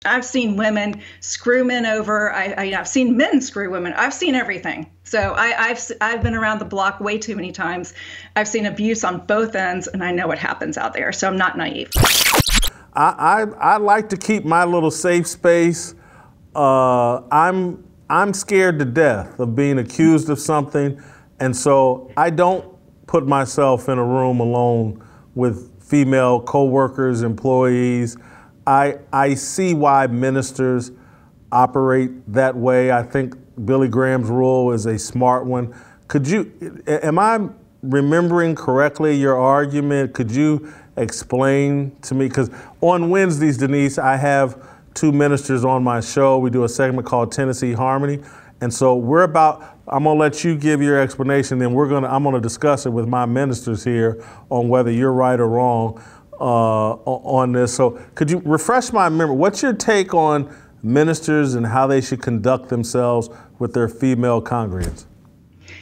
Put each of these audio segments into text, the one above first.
I've seen women screw men over. I've seen men screw women. I've seen everything. So I've been around the block way too many times. I've seen abuse on both ends, and I know what happens out there. So I'm not naive. I like to keep my little safe space. I'm scared to death of being accused of something, and so I don't put myself in a room alone with female coworkers, employees. I see why ministers operate that way. I think Billy Graham's rule is a smart one. Am I remembering correctly your argument? Could you explain to me? Because on Wednesdays, Denise, I have two ministers on my show. We do a segment called Tennessee Harmony. And so I'm gonna let you give your explanation, then I'm gonna discuss it with my ministers here on whether you're right or wrong on this. So could you refresh my memory? What's your take on ministers and how they should conduct themselves with their female congregants?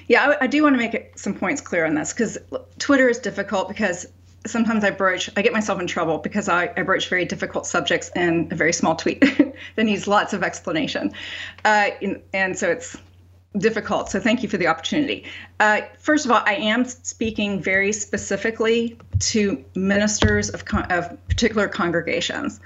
Yeah, I do want to make some points clear on this, because Twitter is difficult because sometimes I get myself in trouble because I broach very difficult subjects in a very small tweet that needs lots of explanation. And so it's difficult. So thank you for the opportunity. First of all, I am speaking very specifically to ministers of particular congregations.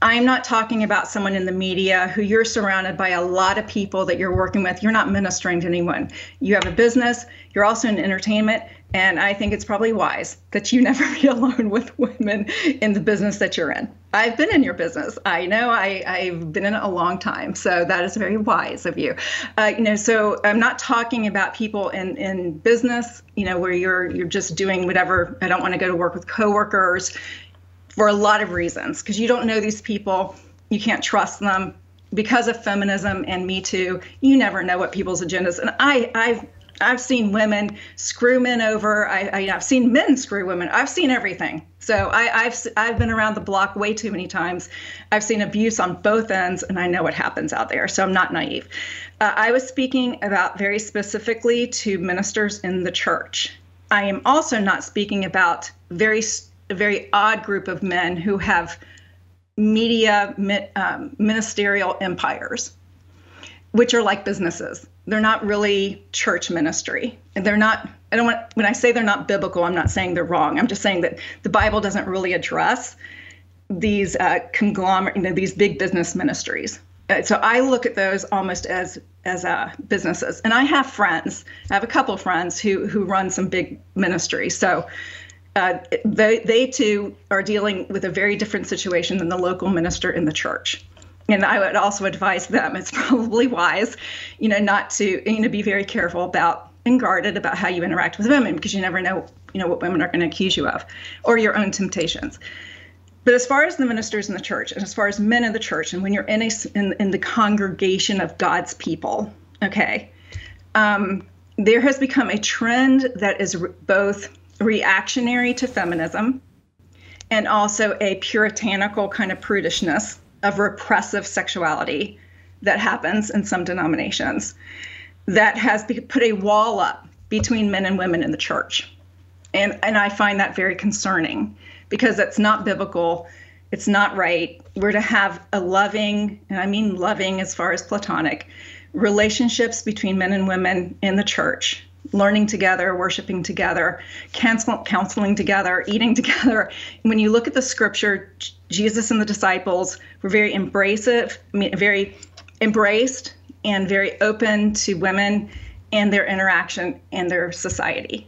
I'm not talking about someone in the media who you're surrounded by a lot of people that you're working with. You're not ministering to anyone. You have a business. You're also in entertainment. And I think it's probably wise that you never be alone with women in the business that you're in. I've been in your business. I know I've been in it a long time. So that is very wise of you. So I'm not talking about people in business, where you're just doing whatever. I don't want to go to work with coworkers for a lot of reasons, because you don't know these people. You can't trust them because of feminism and Me Too. You never know what people's agendas. And I've seen women screw men over. I've seen men screw women. I've seen everything. So I've been around the block way too many times. I've seen abuse on both ends, and I know what happens out there. So I'm not naive. I was speaking about very specifically to ministers in the church. I am also not speaking about a very odd group of men who have media ministerial empires, which are like businesses. They're not really church ministry. And when I say they're not biblical, I'm not saying they're wrong. I'm just saying that the Bible doesn't really address these conglomerate, these big business ministries. So I look at those almost as businesses. And I have friends. I have a couple of friends who run some big ministries. So they too are dealing with a very different situation than the local minister in the church. And I would also advise them, it's probably wise, not to, be very careful about and guarded about how you interact with women, because you never know, what women are going to accuse you of, or your own temptations. But as far as the ministers in the church, and as far as men in the church, and when you're in the congregation of God's people, okay, there has become a trend that is both reactionary to feminism and also a puritanical kind of prudishness of repressive sexuality that happens in some denominations that has put a wall up between men and women in the church. And I find that very concerning, because that's not biblical. It's not right. We're to have a loving, and I mean loving as far as platonic, relationships between men and women in the church, learning together, worshiping together, counseling together, eating together. When you look at the scripture, Jesus and the disciples were very very embraced and very open to women and their interaction and their society.